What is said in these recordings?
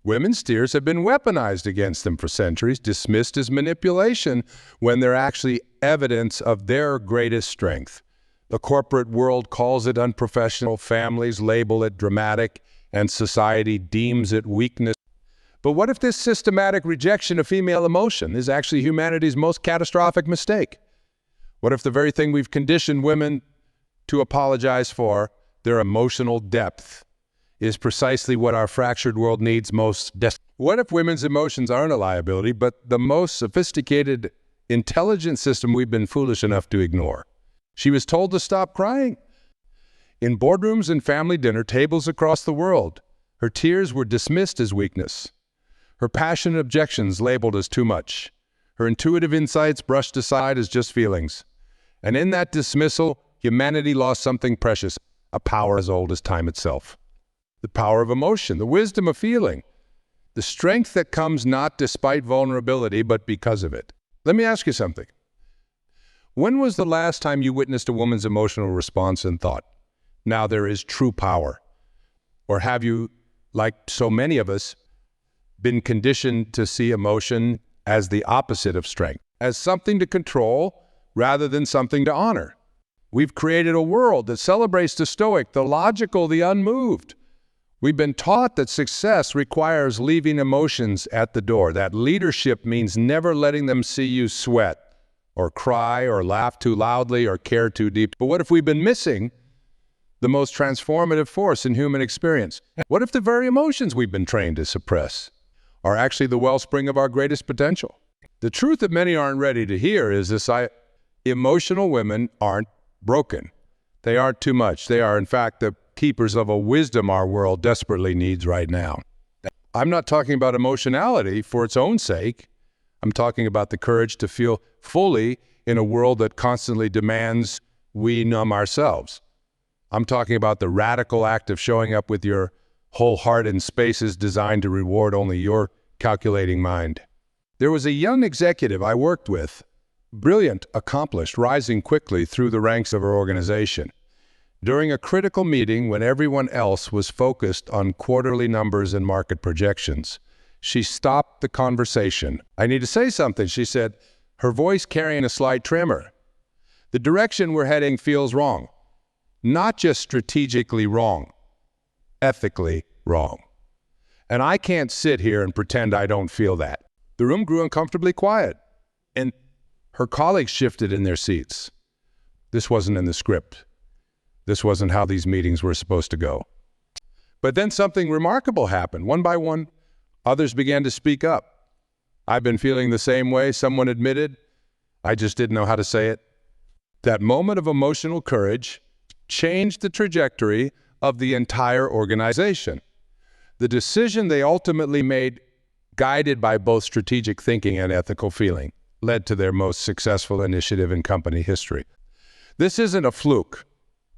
Women's tears have been weaponized against them for centuries, dismissed as manipulation when they're actually evidence of their greatest strength. The corporate world calls it unprofessional, families label it dramatic, and society deems it weakness. But what if this systematic rejection of female emotion is actually humanity's most catastrophic mistake? What if the very thing we've conditioned women to apologize for, their emotional depth, is precisely what our fractured world needs most desperately? What if women's emotions aren't a liability, but the most sophisticated, intelligent system we've been foolish enough to ignore? She was told to stop crying. In boardrooms and family dinner tables across the world, her tears were dismissed as weakness. Her passionate objections labeled as too much. Her intuitive insights brushed aside as just feelings. And in that dismissal, humanity lost something precious, a power as old as time itself. The power of emotion, the wisdom of feeling, the strength that comes not despite vulnerability, but because of it. Let me ask you something. When was the last time you witnessed a woman's emotional response and thought, now there is true power? Or have you, like so many of us, been conditioned to see emotion as the opposite of strength, as something to control rather than something to honor? We've created a world that celebrates the stoic, the logical, the unmoved. We've been taught that success requires leaving emotions at the door, that leadership means never letting them see you sweat, or cry, or laugh too loudly, or care too deep. But what if we've been missing the most transformative force in human experience? What if the very emotions we've been trained to suppress are actually the wellspring of our greatest potential? The truth that many aren't ready to hear is this: emotional women aren't broken. They aren't too much. They are, in fact, the keepers of a wisdom our world desperately needs right now. I'm not talking about emotionality for its own sake. I'm talking about the courage to feel fully in a world that constantly demands we numb ourselves. I'm talking about the radical act of showing up with your whole heart in spaces designed to reward only your calculating mind. There was a young executive I worked with, brilliant, accomplished, rising quickly through the ranks of her organization. During a critical meeting when everyone else was focused on quarterly numbers and market projections, she stopped the conversation. "I need to say something," she said, her voice carrying a slight tremor. "The direction we're heading feels wrong. Not just strategically wrong, ethically wrong. And I can't sit here and pretend I don't feel that." The room grew uncomfortably quiet, and her colleagues shifted in their seats. This wasn't in the script. This wasn't how these meetings were supposed to go. But then something remarkable happened. One by one, others began to speak up. "I've been feeling the same way," someone admitted. "I just didn't know how to say it." That moment of emotional courage changed the trajectory of the entire organization. The decision they ultimately made, guided by both strategic thinking and ethical feeling, led to their most successful initiative in company history. This isn't a fluke.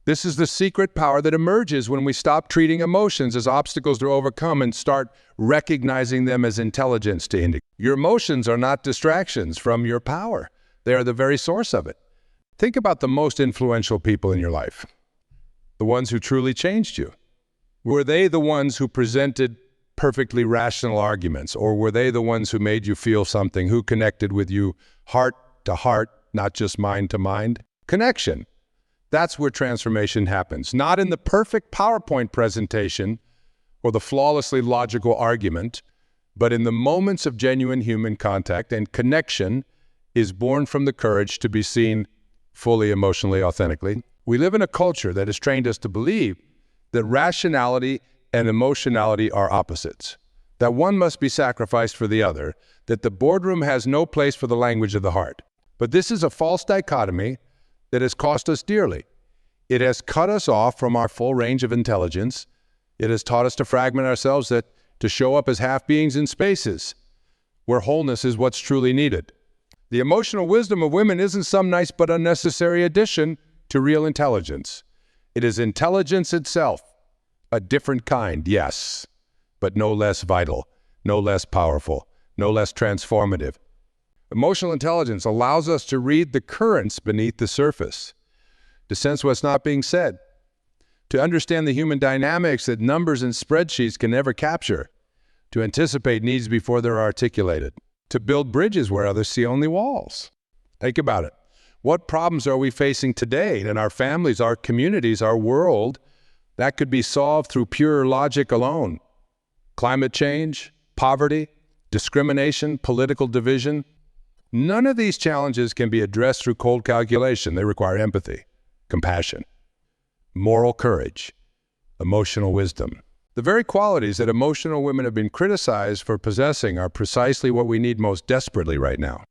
This is the secret power that emerges when we stop treating emotions as obstacles to overcome and start recognizing them as intelligence to indicate. Your emotions are not distractions from your power. They are the very source of it. Think about the most influential people in your life, the ones who truly changed you. Were they the ones who presented perfectly rational arguments, or were they the ones who made you feel something, who connected with you heart to heart, not just mind to mind? Connection. That's where transformation happens, not in the perfect PowerPoint presentation or the flawlessly logical argument, but in the moments of genuine human contact. And connection is born from the courage to be seen fully, emotionally, authentically. We live in a culture that has trained us to believe that rationality and emotionality are opposites, that one must be sacrificed for the other, that the boardroom has no place for the language of the heart. But this is a false dichotomy that has cost us dearly. It has cut us off from our full range of intelligence. It has taught us to fragment ourselves, that to show up as half-beings in spaces where wholeness is what's truly needed. The emotional wisdom of women isn't some nice but unnecessary addition to real intelligence. It is intelligence itself, a different kind, yes, but no less vital, no less powerful, no less transformative. Emotional intelligence allows us to read the currents beneath the surface, to sense what's not being said, to understand the human dynamics that numbers and spreadsheets can never capture, to anticipate needs before they're articulated, to build bridges where others see only walls. Think about it. What problems are we facing today in our families, our communities, our world that could be solved through pure logic alone? Climate change, poverty, discrimination, political division. None of these challenges can be addressed through cold calculation. They require empathy, compassion, moral courage, emotional wisdom. The very qualities that emotional women have been criticized for possessing are precisely what we need most desperately right now.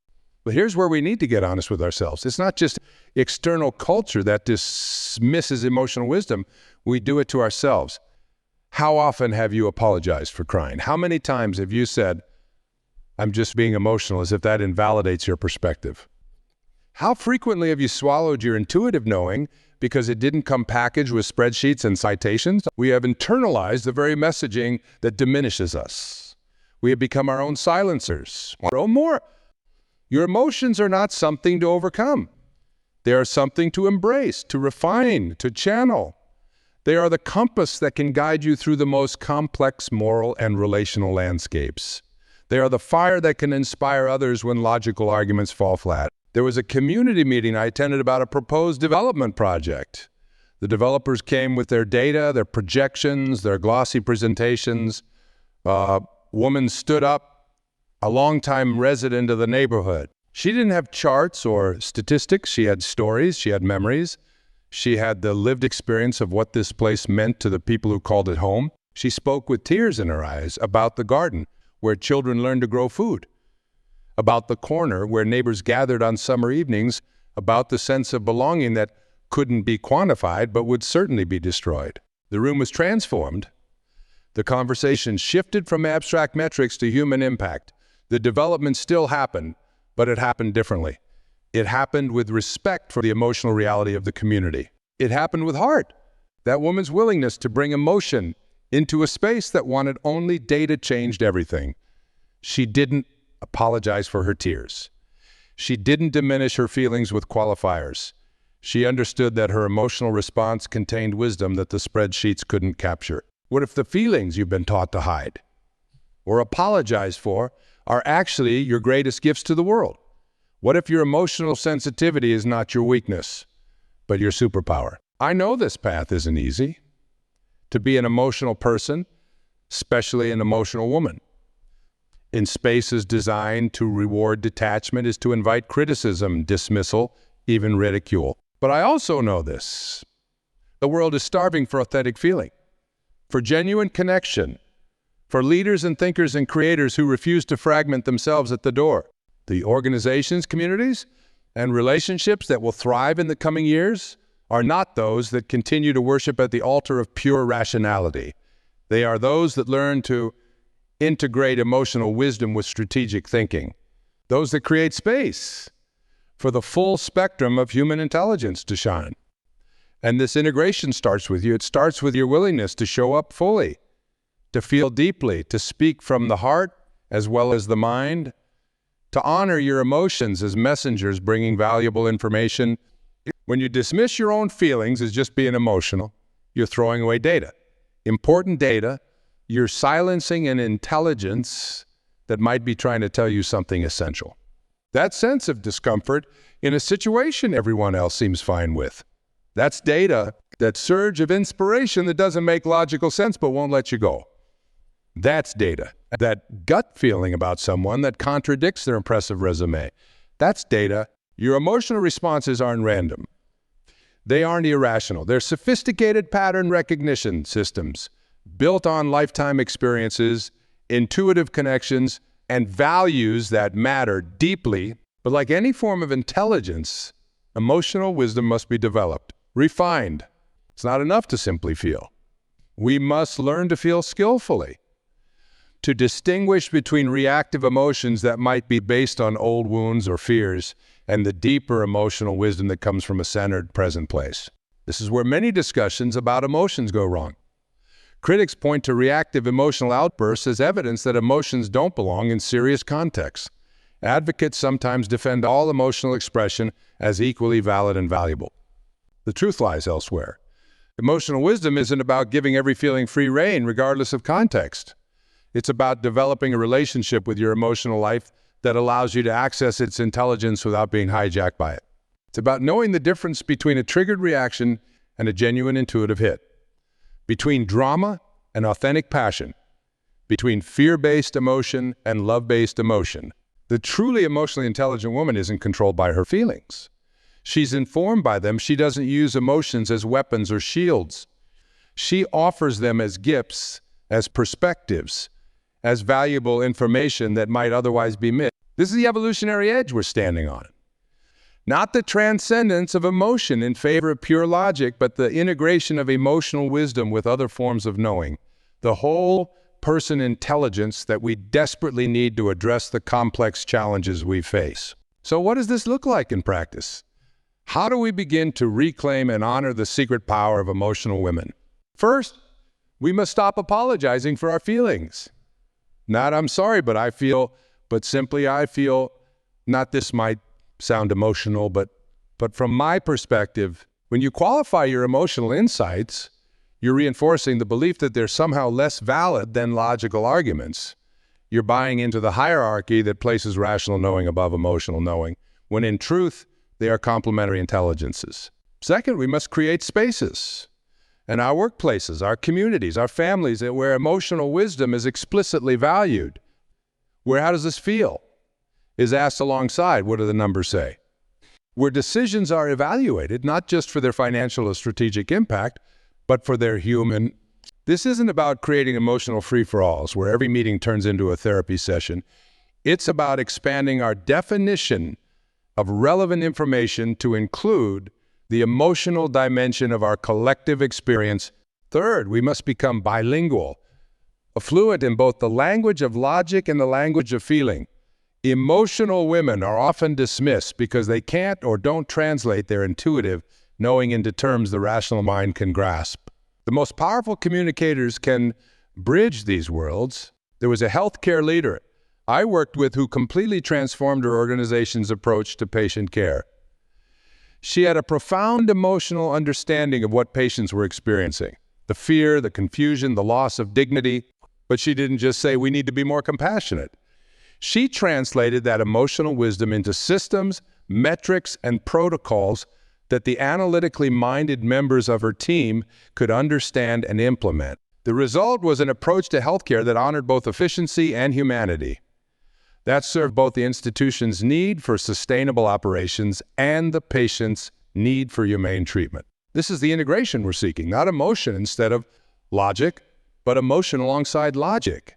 But here's where we need to get honest with ourselves. It's not just external culture that dismisses emotional wisdom. We do it to ourselves. How often have you apologized for crying? How many times have you said, I'm just being emotional, as if that invalidates your perspective? How frequently have you swallowed your intuitive knowing because it didn't come packaged with spreadsheets and citations? We have internalized the very messaging that diminishes us. We have become our own silencers. More. Your emotions are not something to overcome. They are something to embrace, to refine, to channel. They are the compass that can guide you through the most complex moral and relational landscapes. They are the fire that can inspire others when logical arguments fall flat. There was a community meeting I attended about a proposed development project. The developers came with their data, their projections, their glossy presentations. A woman stood up, a longtime resident of the neighborhood. She didn't have charts or statistics. She had stories. She had memories. She had the lived experience of what this place meant to the people who called it home. She spoke with tears in her eyes about the garden where children learned to grow food, about the corner where neighbors gathered on summer evenings, about the sense of belonging that couldn't be quantified but would certainly be destroyed. The room was transformed. The conversation shifted from abstract metrics to human impact. The development still happened, but it happened differently. It happened with respect for the emotional reality of the community. It happened with heart. That woman's willingness to bring emotion into a space that wanted only data changed everything. She didn't apologize for her tears. She didn't diminish her feelings with qualifiers. She understood that her emotional response contained wisdom that the spreadsheets couldn't capture. What if the feelings you've been taught to hide or apologize for are actually your greatest gifts to the world? What if your emotional sensitivity is not your weakness, but your superpower? I know this path isn't easy. To be an emotional person, especially an emotional woman, in spaces designed to reward detachment, is to invite criticism, dismissal, even ridicule. But I also know this. The world is starving for authentic feeling, for genuine connection, for leaders and thinkers and creators who refuse to fragment themselves at the door. The organizations, communities, and relationships that will thrive in the coming years are not those that continue to worship at the altar of pure rationality. They are those that learn to integrate emotional wisdom with strategic thinking. Those that create space for the full spectrum of human intelligence to shine. And this integration starts with you. It starts with your willingness to show up fully, to feel deeply, to speak from the heart as well as the mind, to honor your emotions as messengers bringing valuable information. When you dismiss your own feelings as just being emotional, you're throwing away data. Important data, you're silencing an intelligence that might be trying to tell you something essential. That sense of discomfort in a situation everyone else seems fine with. That's data, that surge of inspiration that doesn't make logical sense but won't let you go. That's data. That gut feeling about someone that contradicts their impressive resume. That's data. Your emotional responses aren't random. They aren't irrational. They're sophisticated pattern recognition systems built on lifetime experiences, intuitive connections, and values that matter deeply. But like any form of intelligence, emotional wisdom must be developed, refined. It's not enough to simply feel. We must learn to feel skillfully, to distinguish between reactive emotions that might be based on old wounds or fears and the deeper emotional wisdom that comes from a centered present place. This is where many discussions about emotions go wrong. Critics point to reactive emotional outbursts as evidence that emotions don't belong in serious contexts. Advocates sometimes defend all emotional expression as equally valid and valuable. The truth lies elsewhere. Emotional wisdom isn't about giving every feeling free rein regardless of context. It's about developing a relationship with your emotional life that allows you to access its intelligence without being hijacked by it. It's about knowing the difference between a triggered reaction and a genuine intuitive hit, between drama and authentic passion, between fear-based emotion and love-based emotion. The truly emotionally intelligent woman isn't controlled by her feelings. She's informed by them. She doesn't use emotions as weapons or shields. She offers them as gifts, as perspectives, as valuable information that might otherwise be missed. This is the evolutionary edge we're standing on. Not the transcendence of emotion in favor of pure logic, but the integration of emotional wisdom with other forms of knowing. The whole person intelligence that we desperately need to address the complex challenges we face. So what does this look like in practice? How do we begin to reclaim and honor the secret power of emotional women? First, we must stop apologizing for our feelings. Not "I'm sorry, but I feel," but simply "I feel." Not "this might sound emotional, but from my perspective." When you qualify your emotional insights, you're reinforcing the belief that they're somehow less valid than logical arguments. You're buying into the hierarchy that places rational knowing above emotional knowing, when in truth, they are complementary intelligences. Second, we must create spaces in our workplaces, our communities, our families, where emotional wisdom is explicitly valued. Where "how does this feel?" is asked alongside "what do the numbers say?" Where decisions are evaluated, not just for their financial or strategic impact, but for their human. This isn't about creating emotional free-for-alls, where every meeting turns into a therapy session. It's about expanding our definition of relevant information to include the emotional dimension of our collective experience. Third, we must become bilingual, fluent in both the language of logic and the language of feeling. Emotional women are often dismissed because they can't or don't translate their intuitive knowing into terms the rational mind can grasp. The most powerful communicators can bridge these worlds. There was a healthcare leader I worked with who completely transformed her organization's approach to patient care. She had a profound emotional understanding of what patients were experiencing, the fear, the confusion, the loss of dignity, but she didn't just say "we need to be more compassionate." She translated that emotional wisdom into systems, metrics, and protocols that the analytically minded members of her team could understand and implement. The result was an approach to healthcare that honored both efficiency and humanity. That served both the institution's need for sustainable operations and the patient's need for humane treatment. This is the integration we're seeking, not emotion instead of logic, but emotion alongside logic.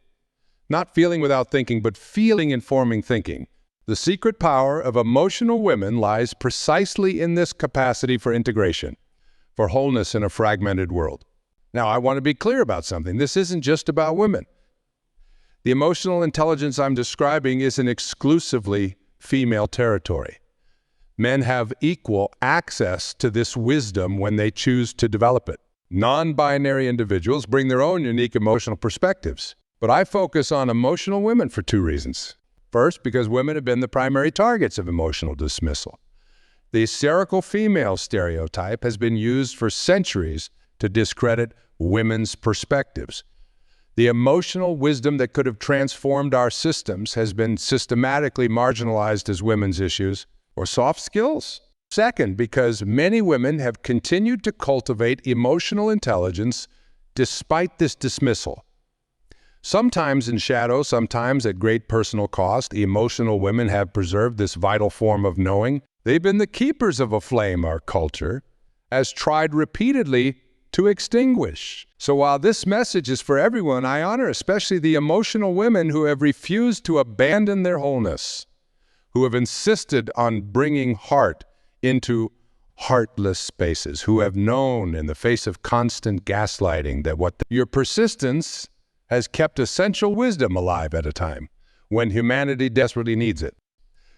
Not feeling without thinking, but feeling informing thinking. The secret power of emotional women lies precisely in this capacity for integration, for wholeness in a fragmented world. Now, I want to be clear about something. This isn't just about women. The emotional intelligence I'm describing isn't exclusively female territory. Men have equal access to this wisdom when they choose to develop it. Non-binary individuals bring their own unique emotional perspectives. But I focus on emotional women for two reasons. First, because women have been the primary targets of emotional dismissal. The hysterical female stereotype has been used for centuries to discredit women's perspectives. The emotional wisdom that could have transformed our systems has been systematically marginalized as women's issues or soft skills. Second, because many women have continued to cultivate emotional intelligence despite this dismissal. Sometimes in shadow, sometimes at great personal cost, emotional women have preserved this vital form of knowing. They've been the keepers of a flame our culture has tried repeatedly to extinguish. So while this message is for everyone, I honor especially the emotional women who have refused to abandon their wholeness, who have insisted on bringing heart into heartless spaces, who have known in the face of constant gaslighting that your persistence has kept essential wisdom alive at a time when humanity desperately needs it.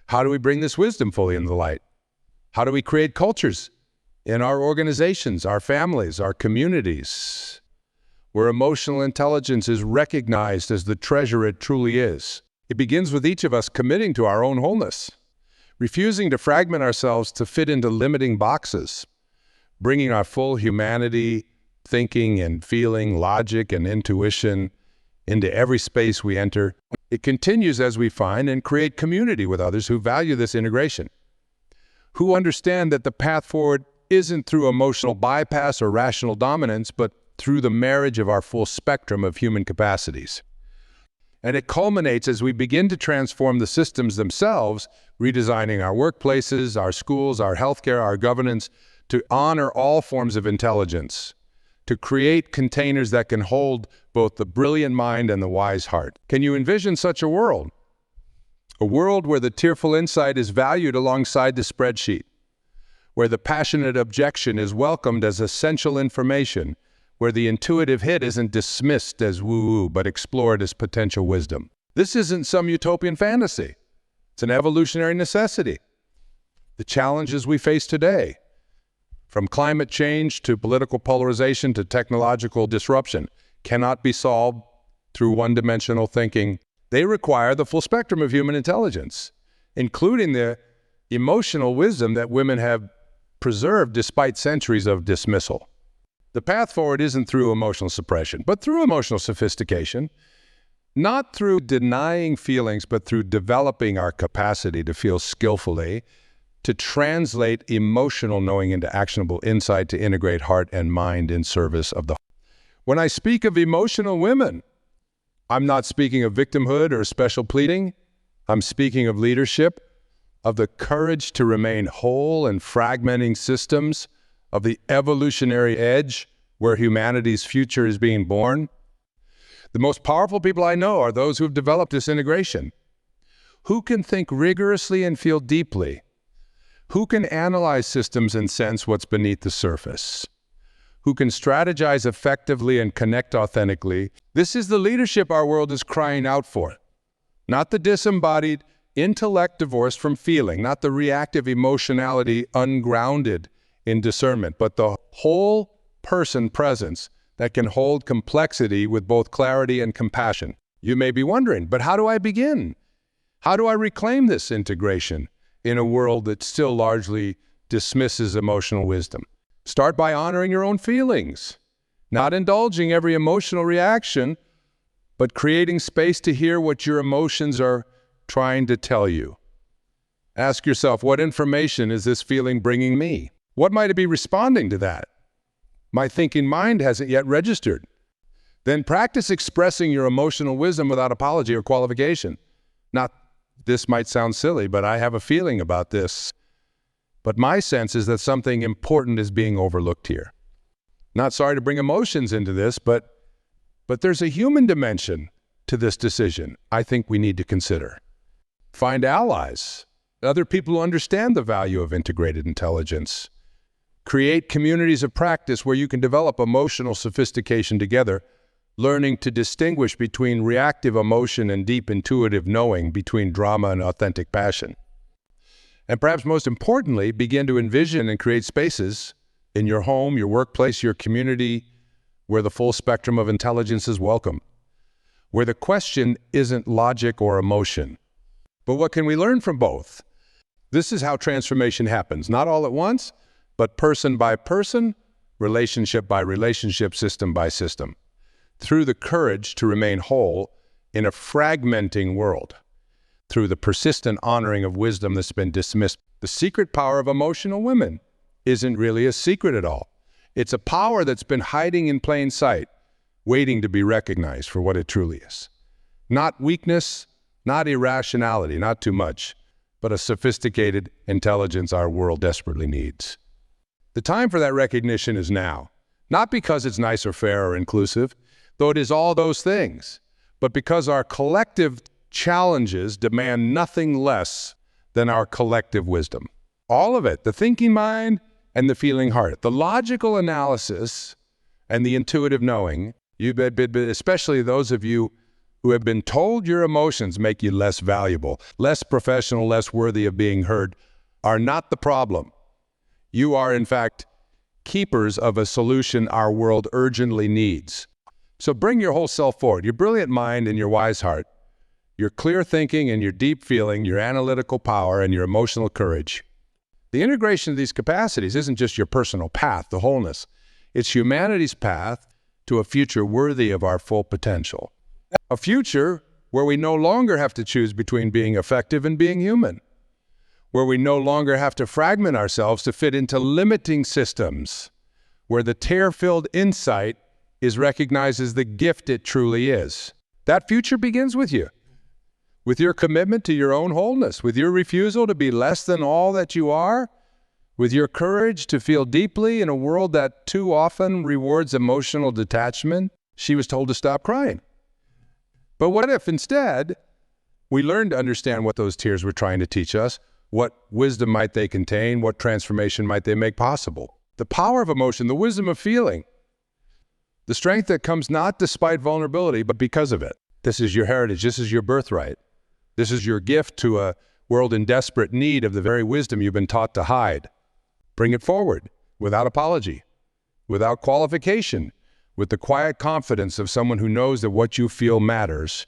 How do we bring this wisdom fully into the light? How do we create cultures in our organizations, our families, our communities, where emotional intelligence is recognized as the treasure it truly is? It begins with each of us committing to our own wholeness, refusing to fragment ourselves to fit into limiting boxes, bringing our full humanity, thinking and feeling, logic and intuition into every space we enter. It continues as we find and create community with others who value this integration, who understand that the path forward isn't through emotional bypass or rational dominance, but through the marriage of our full spectrum of human capacities. And it culminates as we begin to transform the systems themselves, redesigning our workplaces, our schools, our healthcare, our governance, to honor all forms of intelligence, to create containers that can hold both the brilliant mind and the wise heart. Can you envision such a world? A world where the tearful insight is valued alongside the spreadsheet, where the passionate objection is welcomed as essential information, where the intuitive hit isn't dismissed as woo-woo, but explored as potential wisdom. This isn't some utopian fantasy. It's an evolutionary necessity. The challenges we face today, from climate change to political polarization to technological disruption, cannot be solved through one-dimensional thinking. They require the full spectrum of human intelligence, including the emotional wisdom that women have preserved despite centuries of dismissal. The path forward isn't through emotional suppression, but through emotional sophistication, not through denying feelings, but through developing our capacity to feel skillfully, to translate emotional knowing into actionable insight, to integrate heart and mind in service of the heart. When I speak of emotional women, I'm not speaking of victimhood or special pleading. I'm speaking of leadership, of the courage to remain whole in fragmenting systems, of the evolutionary edge where humanity's future is being born. The most powerful people I know are those who have developed this integration, who can think rigorously and feel deeply, who can analyze systems and sense what's beneath the surface, who can strategize effectively and connect authentically. This is the leadership our world is crying out for, not the disembodied intellect divorced from feeling, not the reactive emotionality ungrounded in discernment, but the whole person presence that can hold complexity with both clarity and compassion. You may be wondering, but how do I begin? How do I reclaim this integration in a world that still largely dismisses emotional wisdom? Start by honoring your own feelings, not indulging every emotional reaction, but creating space to hear what your emotions are trying to tell you. Ask yourself, what information is this feeling bringing me? What might it be responding to that? My thinking mind hasn't yet registered. Then practice expressing your emotional wisdom without apology or qualification. Not, this might sound silly, but I have a feeling about this. But my sense is that something important is being overlooked here. Not sorry to bring emotions into this, but there's a human dimension to this decision I think we need to consider. Find allies, other people who understand the value of integrated intelligence. Create communities of practice where you can develop emotional sophistication together, learning to distinguish between reactive emotion and deep intuitive knowing, between drama and authentic passion. And perhaps most importantly, begin to envision and create spaces in your home, your workplace, your community, where the full spectrum of intelligence is welcome, where the question isn't logic or emotion, but what can we learn from both? This is how transformation happens, not all at once, but person by person, relationship by relationship, system by system, through the courage to remain whole in a fragmenting world, through the persistent honoring of wisdom that's been dismissed. The secret power of emotional women isn't really a secret at all. It's a power that's been hiding in plain sight, waiting to be recognized for what it truly is. Not weakness, not irrationality, not too much, but a sophisticated intelligence our world desperately needs. The time for that recognition is now, not because it's nice or fair or inclusive, though it is all those things, but because our collective challenges demand nothing less than our collective wisdom. All of it, the thinking mind and the feeling heart, the logical analysis and the intuitive knowing, especially those of you who have been told your emotions make you less valuable, less professional, less worthy of being heard, are not the problem. You are, in fact, keepers of a solution our world urgently needs. So bring your whole self forward, your brilliant mind and your wise heart, your clear thinking and your deep feeling, your analytical power and your emotional courage. The integration of these capacities isn't just your personal path to wholeness. It's humanity's path to a future worthy of our full potential. A future where we no longer have to choose between being effective and being human, where we no longer have to fragment ourselves to fit into limiting systems, where the tear-filled insight is recognized as the gift it truly is. That future begins with you, with your commitment to your own wholeness, with your refusal to be less than all that you are, with your courage to feel deeply in a world that too often rewards emotional detachment. She was told to stop crying. But what if instead we learned to understand what those tears were trying to teach us? What wisdom might they contain? What transformation might they make possible? The power of emotion, the wisdom of feeling, the strength that comes not despite vulnerability, but because of it. This is your heritage. This is your birthright. This is your gift to a world in desperate need of the very wisdom you've been taught to hide. Bring it forward without apology, without qualification, with the quiet confidence of someone who knows that what you feel matters,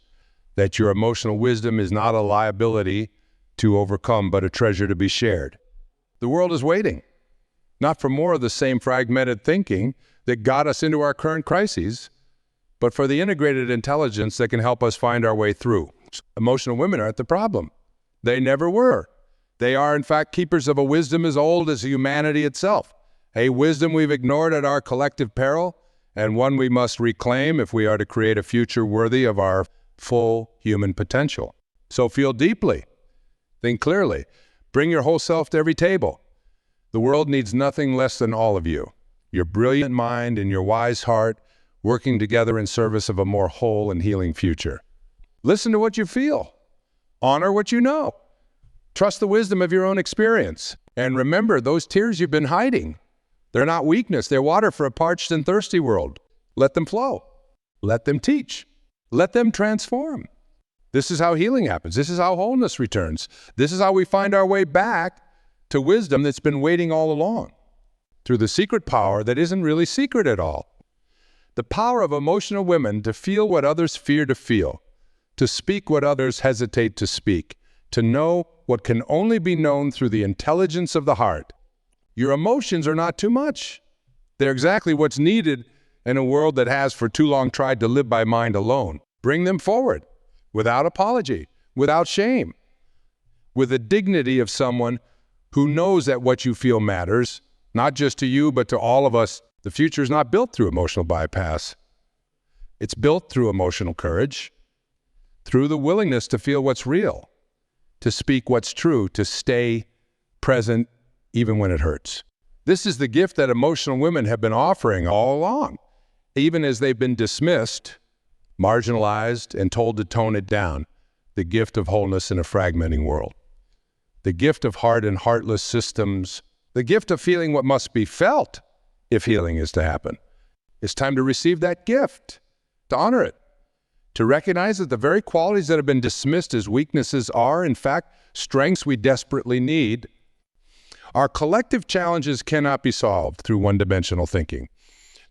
that your emotional wisdom is not a liability to overcome, but a treasure to be shared. The world is waiting, not for more of the same fragmented thinking that got us into our current crises, but for the integrated intelligence that can help us find our way through. Emotional women aren't the problem. They never were. They are, in fact, keepers of a wisdom as old as humanity itself, a wisdom we've ignored at our collective peril, and one we must reclaim if we are to create a future worthy of our full human potential. So feel deeply, think clearly, bring your whole self to every table. The world needs nothing less than all of you, your brilliant mind and your wise heart, working together in service of a more whole and healing future. Listen to what you feel. Honor what you know. Trust the wisdom of your own experience. And remember, those tears you've been hiding, they're not weakness. They're water for a parched and thirsty world. Let them flow. Let them teach. Let them transform. This is how healing happens. This is how wholeness returns. This is how we find our way back to wisdom that's been waiting all along, through the secret power that isn't really secret at all. The power of emotional women to feel what others fear to feel, to speak what others hesitate to speak, to know what can only be known through the intelligence of the heart. Your emotions are not too much. They're exactly what's needed in a world that has for too long tried to live by mind alone. Bring them forward, without apology, without shame, with the dignity of someone who knows that what you feel matters, not just to you, but to all of us. The future is not built through emotional bypass. It's built through emotional courage, through the willingness to feel what's real, to speak what's true, to stay present even when it hurts. This is the gift that emotional women have been offering all along, even as they've been dismissed, marginalized, and told to tone it down. The gift of wholeness in a fragmenting world. The gift of heart and heartless systems. The gift of feeling what must be felt if healing is to happen. It's time to receive that gift, to honor it, to recognize that the very qualities that have been dismissed as weaknesses are, in fact, strengths we desperately need. Our collective challenges cannot be solved through one-dimensional thinking.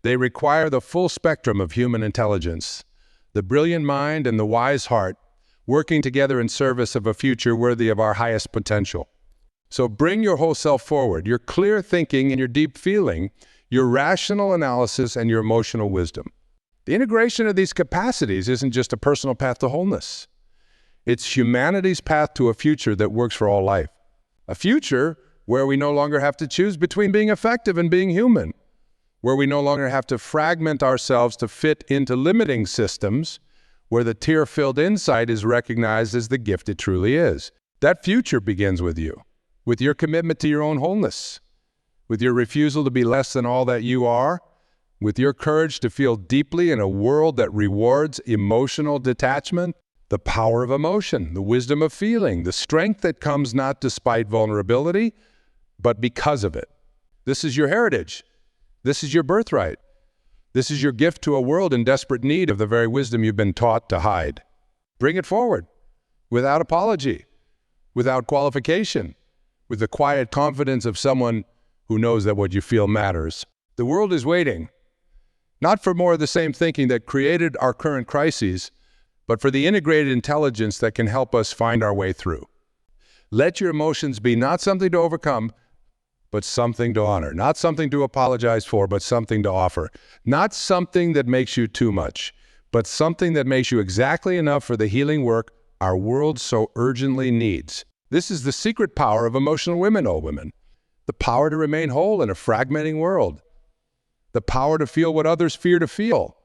They require the full spectrum of human intelligence, the brilliant mind and the wise heart, working together in service of a future worthy of our highest potential. So bring your whole self forward, your clear thinking and your deep feeling, your rational analysis and your emotional wisdom. The integration of these capacities isn't just a personal path to wholeness. It's humanity's path to a future that works for all life. A future where we no longer have to choose between being effective and being human, where we no longer have to fragment ourselves to fit into limiting systems, where the tear-filled insight is recognized as the gift it truly is. That future begins with you, with your commitment to your own wholeness, with your refusal to be less than all that you are, with your courage to feel deeply in a world that rewards emotional detachment, the power of emotion, the wisdom of feeling, the strength that comes not despite vulnerability, but because of it. This is your heritage. This is your birthright. This is your gift to a world in desperate need of the very wisdom you've been taught to hide. Bring it forward, without apology, without qualification, with the quiet confidence of someone who knows that what you feel matters. The world is waiting, not for more of the same thinking that created our current crises, but for the integrated intelligence that can help us find our way through. Let your emotions be not something to overcome, but something to honor. Not something to apologize for, but something to offer. Not something that makes you too much, but something that makes you exactly enough for the healing work our world so urgently needs. This is the secret power of emotional women, oh women. The power to remain whole in a fragmenting world. The power to feel what others fear to feel.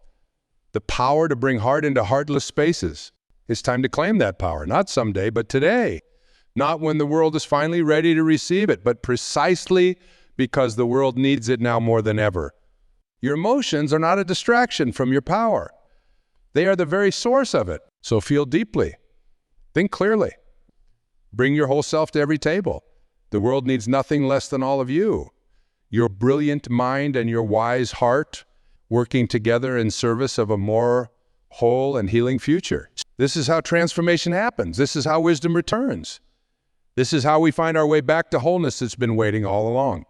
The power to bring heart into heartless spaces. It's time to claim that power, not someday, but today. Not when the world is finally ready to receive it, but precisely because the world needs it now more than ever. Your emotions are not a distraction from your power. They are the very source of it. So feel deeply. Think clearly. Bring your whole self to every table. The world needs nothing less than all of you. Your brilliant mind and your wise heart working together in service of a more whole and healing future. This is how transformation happens. This is how wisdom returns. This is how we find our way back to wholeness that's been waiting all along.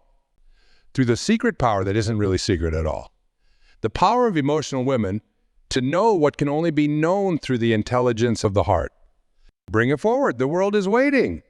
Through the secret power that isn't really secret at all. The power of emotional women to know what can only be known through the intelligence of the heart. Bring it forward. The world is waiting.